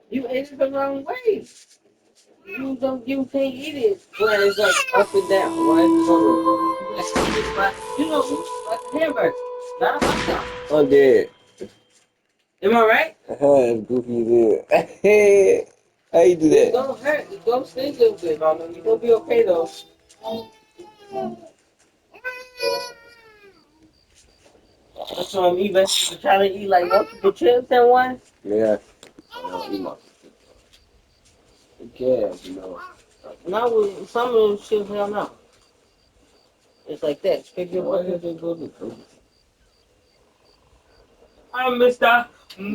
You ate it the wrong way. You can't eat it where it's like up and down. Why is it going? You know, like a hamburger, not a hot dog. I'm dead. Am I right? That's goofy as hell. How you do It's that? gonna hurt. It's gonna sting a little bit, mama. You're gonna be okay though. That's what I'm eating. Trying to eat like multiple chips at once. Yeah. I don't eat my calves, you know. Not with some of those chips, hell no. It's like that. Pick your Why bucket. did they go to I'm Mr.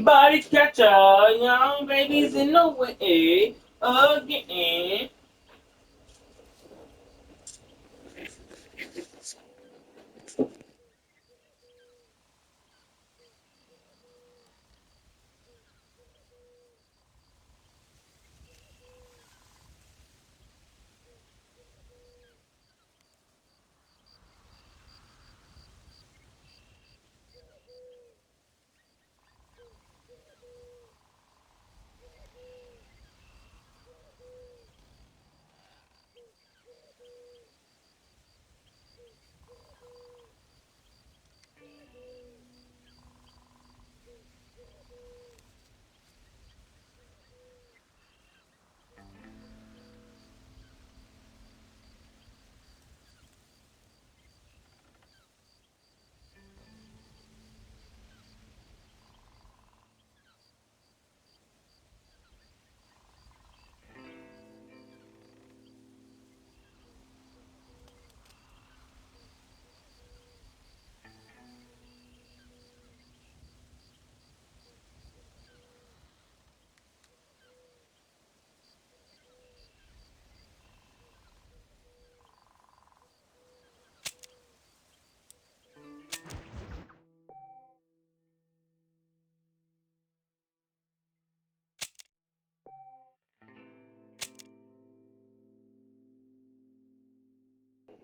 Body Catcher. Young babies in the way again.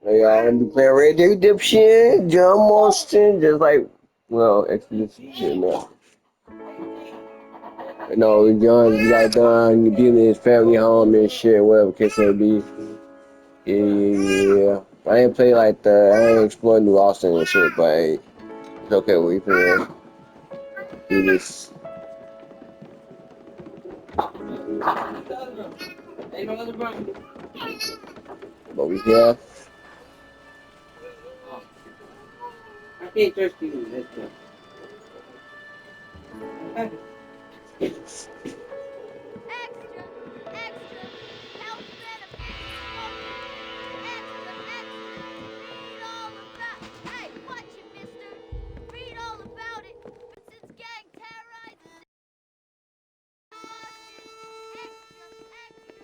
Hey, y'all, I'm be playing Red Dead Redemption, John Marston, just like, well, actually, this shit now. You know, John got done getting his family home and shit, whatever case may be. Yeah. I ain't play like I ain't explored New Austin and shit, but hey, it's okay, we can do this. Ain't no other brother. But we here. I can't trust you. That's good. Extra, extra, health benefits smoking. Extra, extra, read all about. Hey, watch it, mister. Read all about it. Vincent's gang terrorizes extra, extra.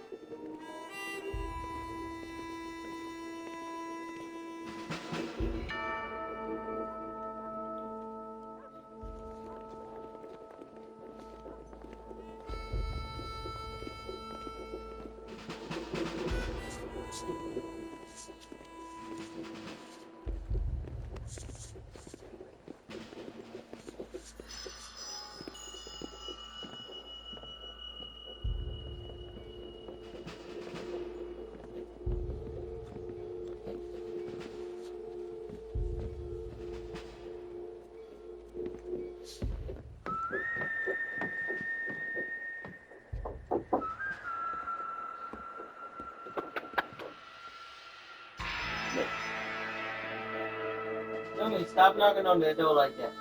Dummy, stop knocking on that door like that.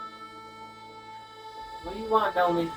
What do you want, Dummy?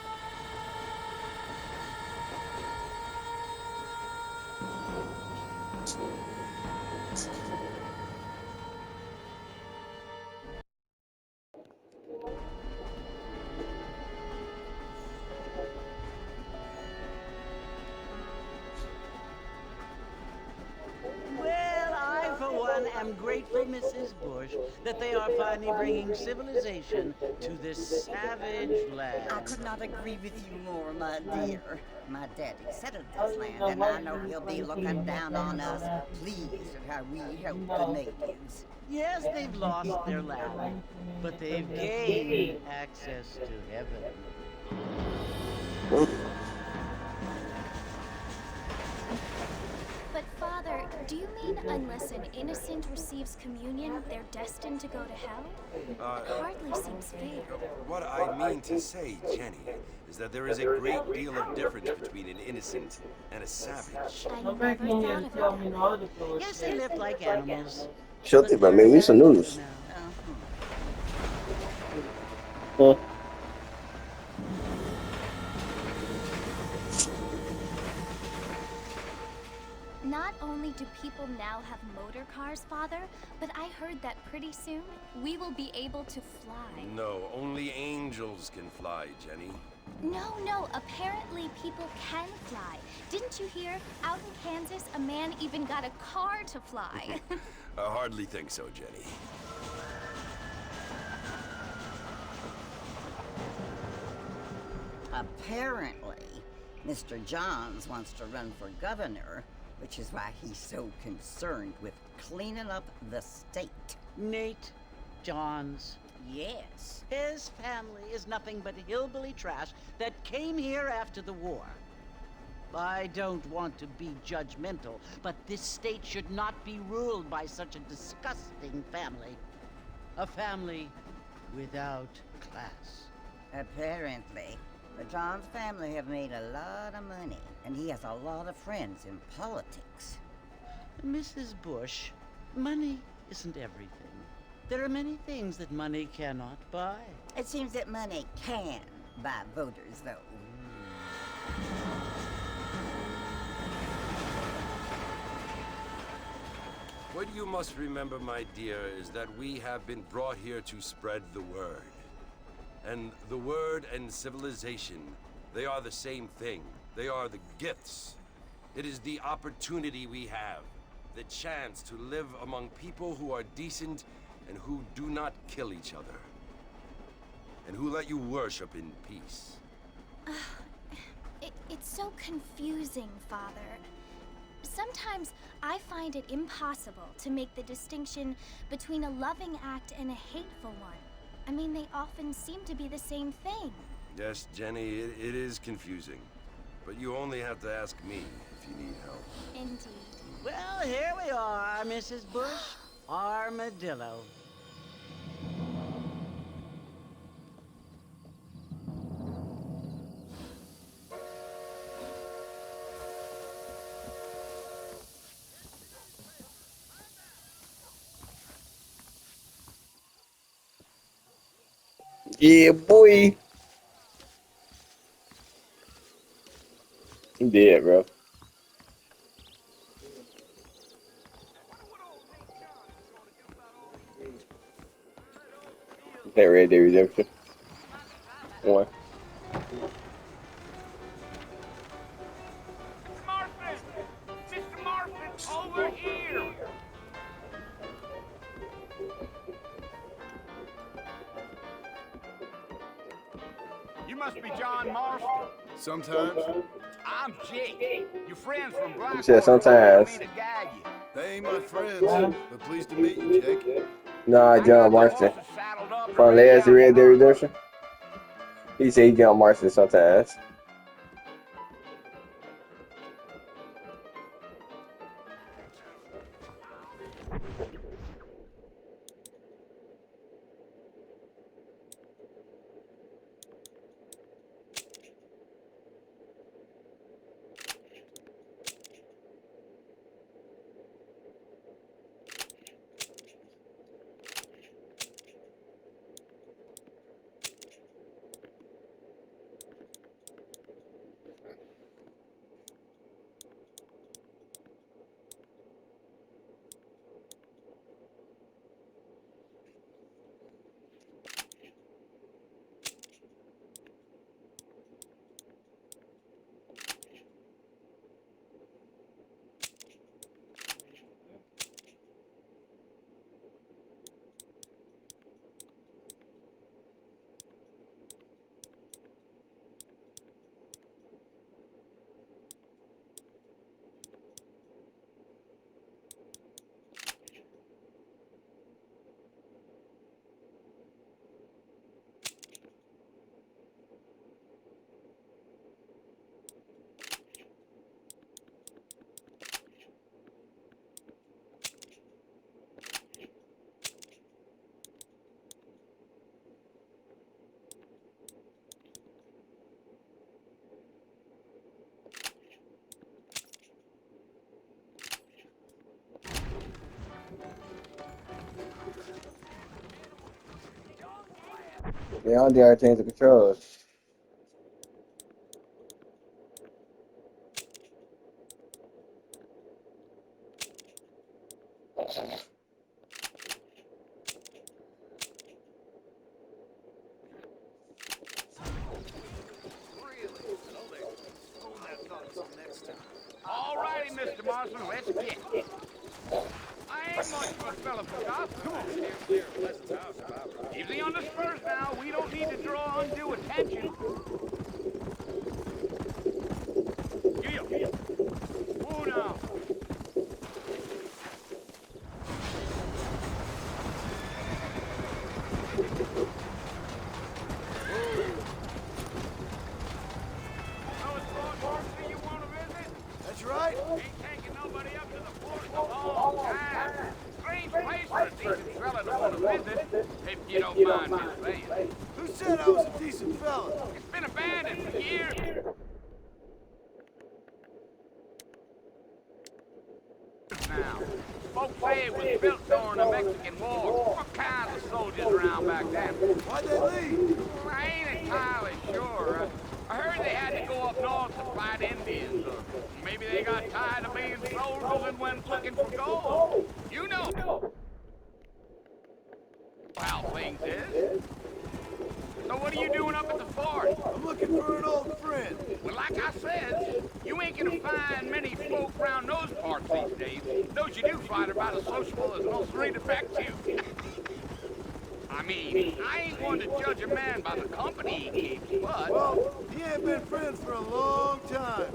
Well, I, for one, am grateful. grateful Mrs. Bush that they are finally bringing civilization to this savage land. I could not agree with you more, my dear. My daddy settled this land, and I know he'll be looking down on us, pleased at how we help the natives. Yes, they've lost their land, but they've gained access to heaven. But Father, do you mean unless an innocent receives communion, they're destined to go to hell? It hardly seems fair. What I mean to say, Jenny, is that there is a great deal of difference between an innocent and a savage. I Go never back in here thought and of tell it me that the way. article. Yes, they live like animals. Shut but it, man. Make me some they're noodles. now. Huh? Not only do people now have motor cars, Father, but I heard that pretty soon we will be able to fly. No, only angels can fly, Jenny. No, apparently people can fly. Didn't you hear? Out in Kansas, a man even got a car to fly. I hardly think so, Jenny. Apparently, Mr. Johns wants to run for governor, which is why he's so concerned with cleaning up the state. Nate Johns. Yes. His family is nothing but hillbilly trash that came here after the war. I don't want to be judgmental, but this state should not be ruled by such a disgusting family. A family without class. Apparently. The Johns family have made a lot of money, and he has a lot of friends in politics. Mrs. Bush, money isn't everything. There are many things that money cannot buy. It seems that money can buy voters, though. What you must remember, my dear, is that we have been brought here to spread the word. And the word and civilization, they are the same thing. They are the gifts. It is the opportunity we have, the chance to live among people who are decent and who do not kill each other. And who let you worship in peace. It's so confusing, Father. Sometimes I find it impossible to make the distinction between a loving act and a hateful one. I mean, they often seem to be the same thing. Yes, Jenny, it is confusing. But you only have to ask me if you need help. Indeed. Well, here we are, Mrs. Bush. Armadillo. Yeah, boy. He did, bro. That Red Dead Redemption 1. Marfin! Mr. Marfin, over here! You must be John Marston. Sometimes. I'm Jake. Your friends from He Blackwater said sometimes. told me to guide you. They ain't my friends, but pleased to meet you, Jake. Nah, I John got the Marston. horses saddled up and From ready last out Red Dead the door. Redemption. He said he John Marston sometimes. Yeah, I don't think I changed the controls. All righty, Mr. Marston, let's get. I ain't much of a fella for gossip. Come on. Easy on the spurs now. We don't need to draw undue attention. Giddy up. Whoa now. That's right. Ain't taking nobody up to the fort in a long time. Strange place for a decent fella to want to visit, if you don't mind me saying. Who said I was a decent fella? It's been abandoned for years. Now, folks say it was built during the Mexican War. What kinds of soldiers around back then? Why'd they leave? I ain't entirely sure. I heard they had to go up north to fight Indians, or maybe they got tired of being soldiers and went looking for gold. You know how things is. So what are you doing up at the fort? I'm looking for an old friend. Well, like I said, you ain't gonna find many folk around those parts these days. Those you do find are about as sociable as most read affect you. I mean, I ain't one to judge a man by the company he keeps, but... Well, he ain't been friends for a long time.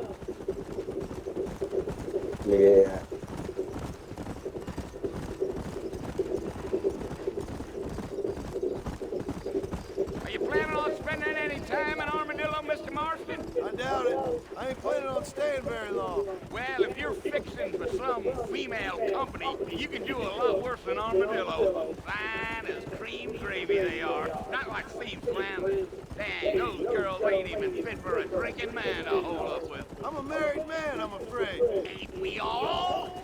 Yeah. Are you planning on spending any time in Armadillo, Mr. Marston? I doubt it. I ain't planning on staying very long. Well, if you're fixing for some female company, you can do a lot worse than Armadillo. Fine as cream gravy they are. Not like Steve Flanders. Dang, those girls ain't even fit for a drinking man to hold up with. I'm a married man, I'm afraid. Ain't we all?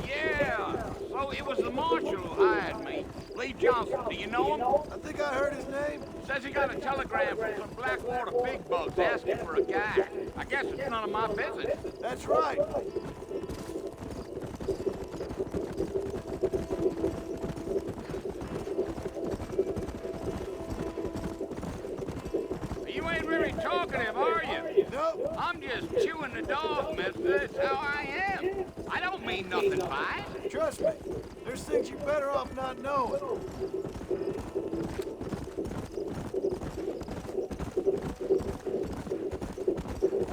Yeah, so it was the marshal who hired me. Lee Johnson, do you know him? I think I heard his name. Says he got a telegram from some Blackwater big bugs asking for a guy. I guess it's none of my business. That's right. You ain't really talkative, are you? Nope. I'm just chewing the dog, mister. That's how I am. I don't mean nothing by it. Trust me. There's things you're better off not knowing.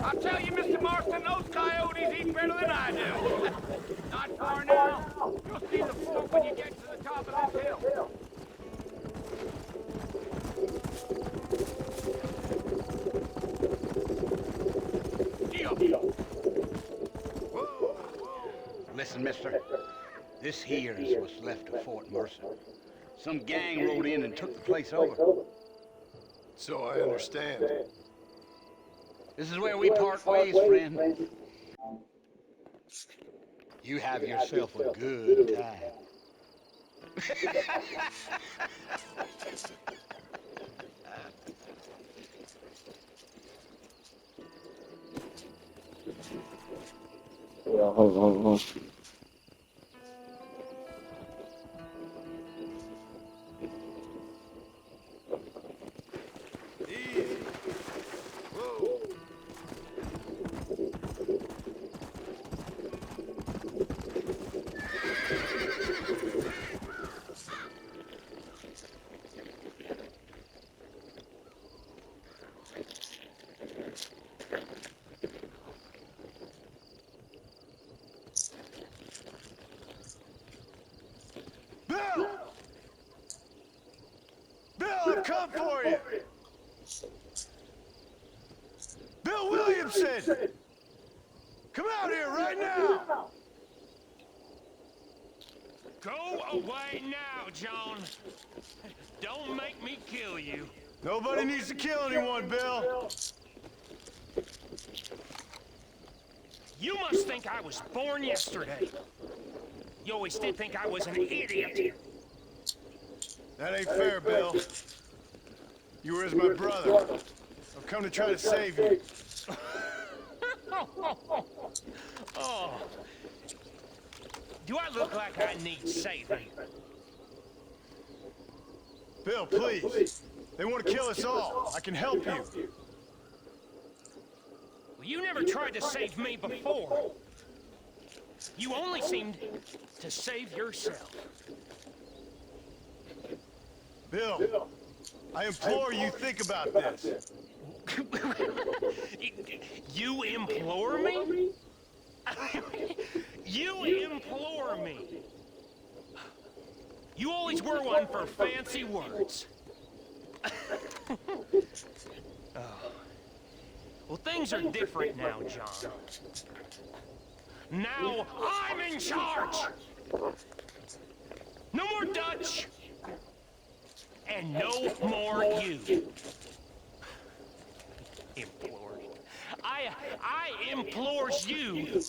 I'll tell you, Mr. Marston, those coyotes eat better than I do. Not far now. You'll see the fort when you get to the top of this hill. Listen, mister. This here is what's left of Fort Mercer. Some gang rode in and took the place over. So I understand. This is where we part ways, friend. You have yourself a good time. Yeah, hold on. Easy. Whoa. Bill! Bill, I've come for you! Bill Williamson! Come out here right now! Go away now, John. Don't make me kill you. Nobody needs to kill anyone, Bill. You must think I was born yesterday. You always did think I was an idiot. That ain't fair, Bill. You were as my brother. I've come to try to save you. Oh. Do I look like I need saving? Bill, please. They want to kill us all. I can help you. Well, you never tried to save me before. You only seemed to save yourself. Bill, I implore you think about this. You implore me? You implore me. You always were one for fancy words. Oh. Well, things are different now, John. Now I'm in charge. No more Dutch. And no more you. Implore. I implores you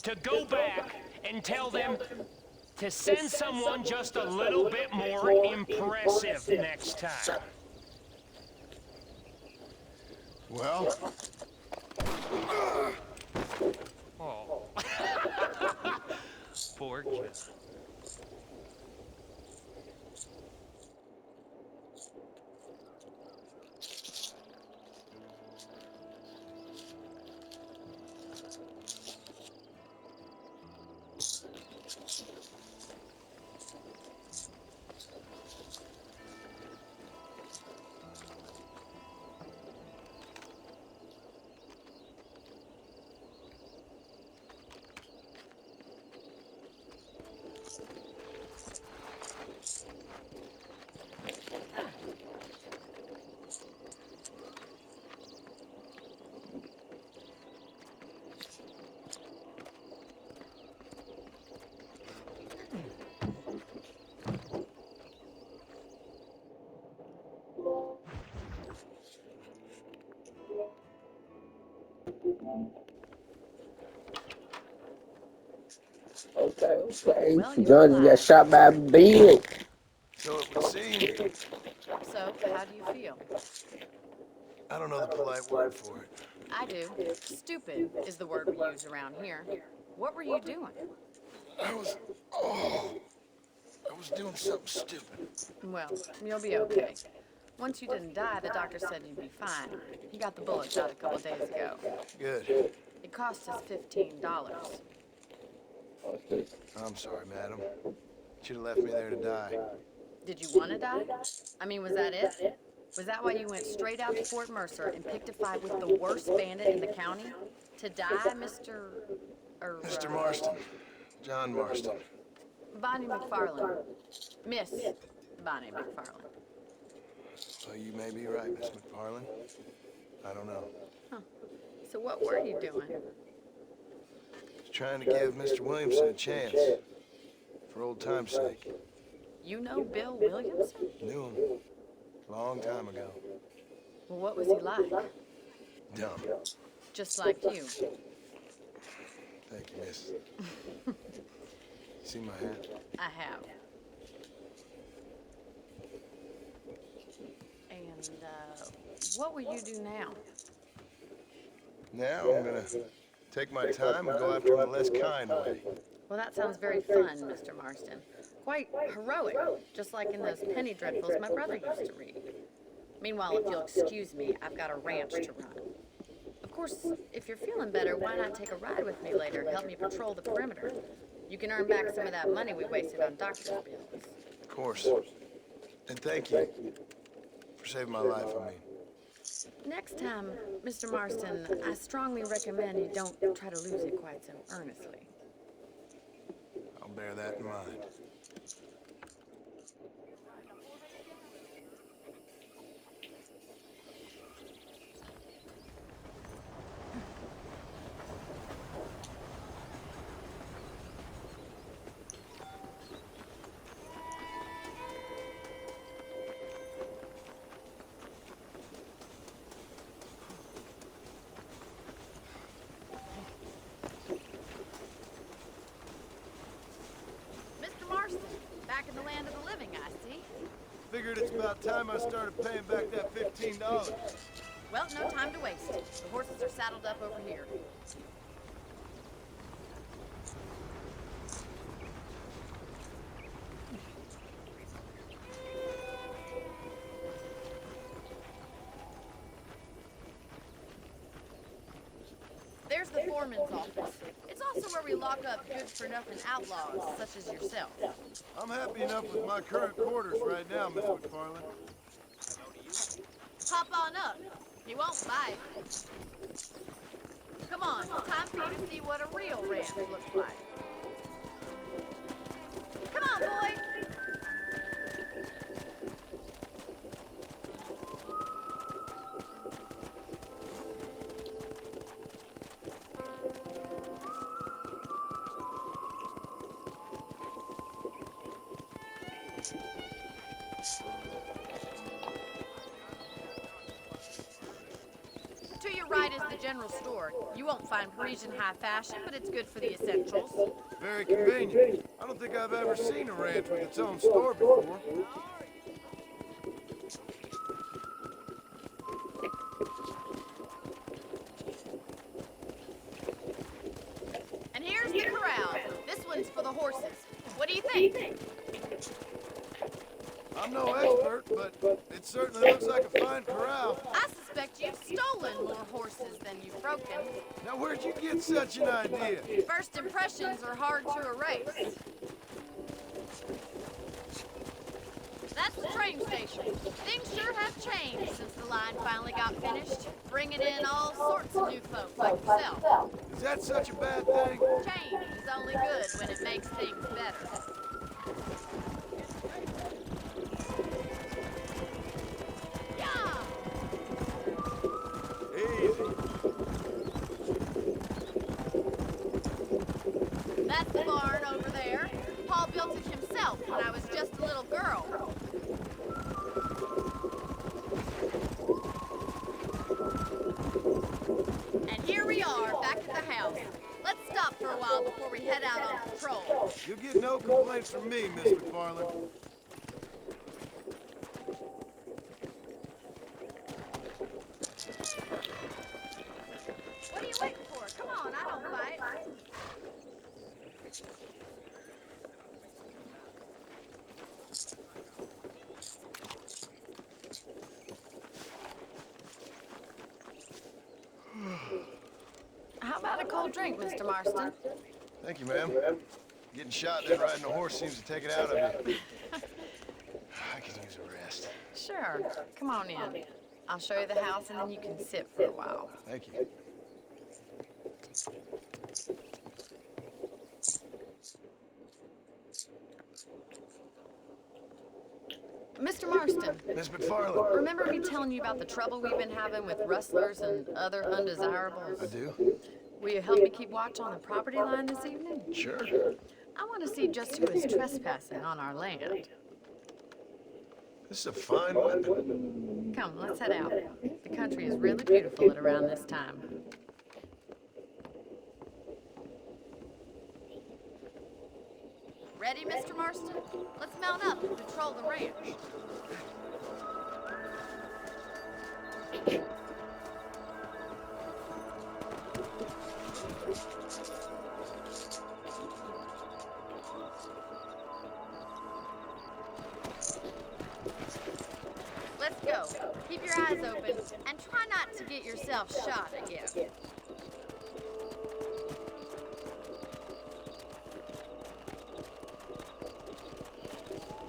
to go back and tell them to send someone just a little bit more impressive next time. Well, Oh. Poor John. Okay, okay. Well, you're John just got alive. shot by Bill. so it would seem. So, how do you feel? I don't know the polite word for it. I do. Stupid is the word we use around here. What were you doing? I was doing something stupid. Well, you'll be okay. Once you didn't die, the doctor said you'd be fine. He got the bullets out a couple days ago. Good. It cost us $15. I'm sorry, madam. Should have left me there to die. Did you want to die? I mean, was that it? Was that why you went straight out to Fort Mercer and picked a fight with the worst bandit in the county? To die, Mr. Marston. John Marston. Bonnie McFarland. Miss Bonnie McFarland. So you may be right, Miss McFarland. I don't know. So what were you doing? Just trying to give Mr. Williamson a chance. For old time's sake. You know Bill Williamson? Knew him. Long time ago. Well, what was he like? Dumb. Just like you. Thank you, miss. See my hat? I have. And, what will you do now? Now I'm gonna take my time and go after him the less kind way. Well, that sounds very fun, Mr. Marston. Quite heroic, just like in those penny dreadfuls my brother used to read. Meanwhile, if you'll excuse me, I've got a ranch to run. Of course, if you're feeling better, why not take a ride with me later and help me patrol the perimeter? You can earn back some of that money we wasted on doctor's bills. Of course. And thank you for saving my life, I mean. Next time, Mr. Marston, I strongly recommend you don't try to lose it quite so earnestly. I'll bear that in mind. about time I started paying back that $15. Well, no time to waste. The horses are saddled up over here. There's the foreman's office. It's also where we lock up good-for-nothing outlaws, such as yourself. I'm happy enough with my current quarters right now, Miss McFarland. Hop on up. He won't bite. Come on, time for you to see what a real ranch looks like. Come on, boy! To your right is the general store. You won't find Parisian high fashion, but it's good for the essentials. Very convenient. I don't think I've ever seen a ranch with its own store before. And here's the corral. This one's for the horses. What do you think? I'm no expert, but it certainly looks like a fine corral. I suspect you've stolen more horses than you've broken. Now, where'd you get such an idea? First impressions are hard to erase. That's the train station. Things sure have changed since the line finally got finished, bringing in all sorts of new folks like yourself. Is that such a bad thing? Change is only good when it makes things better. That's the barn over there. Paul built it himself when I was just a little girl. And here we are, back at the house. Let's stop for a while before we head out on patrol. You'll get no complaints from me, Miss McFarland. What are you waiting for? Come on, I don't bite. How about a cold drink, Mr. Marston? Thank you, ma'am. Getting shot and then riding a horse seems to take it out of you. I could use a rest. Sure. Come on in. I'll show you the house and then you can sit for a while. Thank you. Mr. Marston, Miss McFarland. remember me telling you about the trouble we've been having with rustlers and other undesirables? I do? Will you help me keep watch on the property line this evening? Sure. I want to see just who is trespassing on our land. This is a fine weapon. Come, let's head out. The country is really beautiful at around this time. Ready, Mr. Marston? Let's mount up and patrol the ranch. Let's go. Keep your eyes open and try not to get yourself shot again.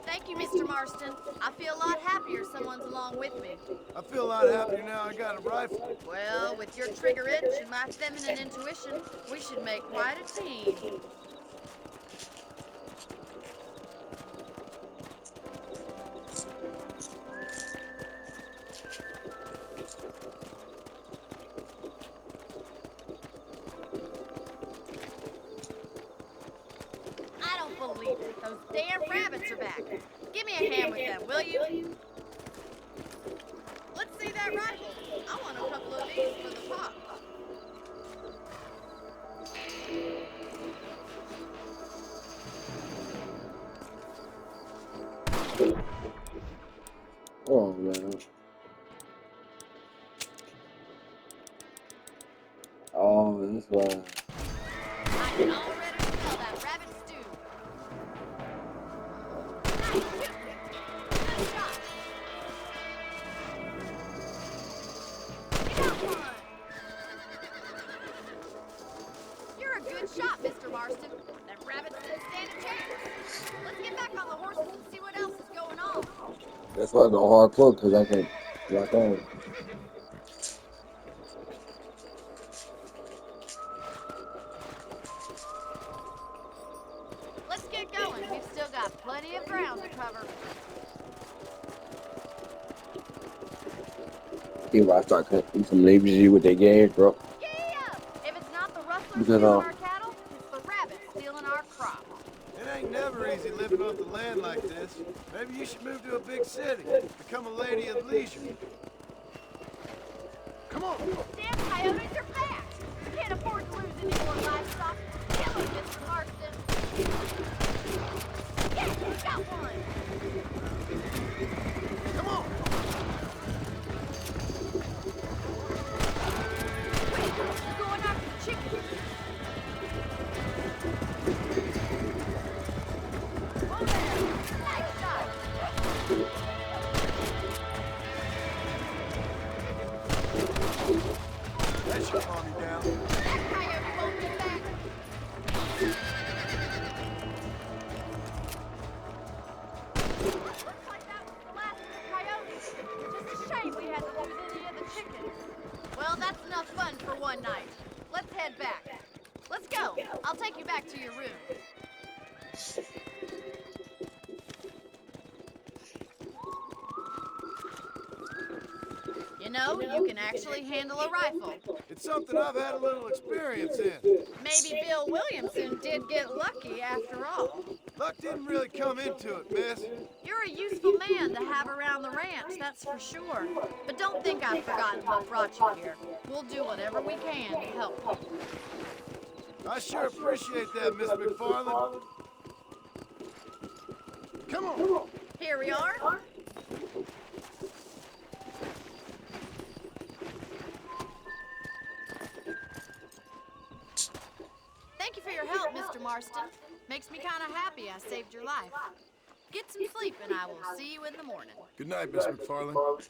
Thank you, Mr. Marston. I feel a lot happier someone's along with me. I feel a lot happier now I got a rifle. Well, with your trigger itch and my feminine intuition, we should make quite a team. I don't believe it. Those damn rabbits are back. Give me a hand with them, will you? Let's see that rifle. I want a couple of these for the pop. That's why. I can already smell that rabbit stew. Nice shooting. Good shot. Get out one. You're a good shot, Mr. Marston. That rabbit didn't stand a chance. Let's get back on the horses and see what else is going on. That's why it's a hard plug because I can rock on. Let's get going. We've still got plenty of ground to cover. People I start cutting some leaves with their gas, bro. Yeah! If it's not the rustlers Because, stealing our cattle, it's the rabbits stealing our crop. It ain't never easy living off the land like this. Maybe you should move to a big city. Become a lady of leisure. Come on! Damn coyotes are back! Can't afford to lose any more livestock. Kill them, Mr. Marston. Yeah, you got one! Come on! Wait, you're going after the chickens. Whoa there! Nice shot! That should calm you down. That coyote won't be back. Looks like that was the last of the coyotes. Just a shame we had to lose any of the chickens. Well, that's enough fun for one night. Let's head back. Let's go. I'll take you back to your room. You know, you can actually handle a rifle. It's something I've had a little experience in. Maybe Bill Williamson did get lucky after all. Luck didn't really come into it, miss. You're a useful man to have around the ranch, that's for sure. But don't think I've forgotten what brought you here. We'll do whatever we can to help you. I sure appreciate that, Miss McFarland. Come on! Here we are. Thank you for your help, Mr. Marston. Makes me kind of happy I saved your life. Get some sleep and I will see you in the morning. Good night, Miss McFarland.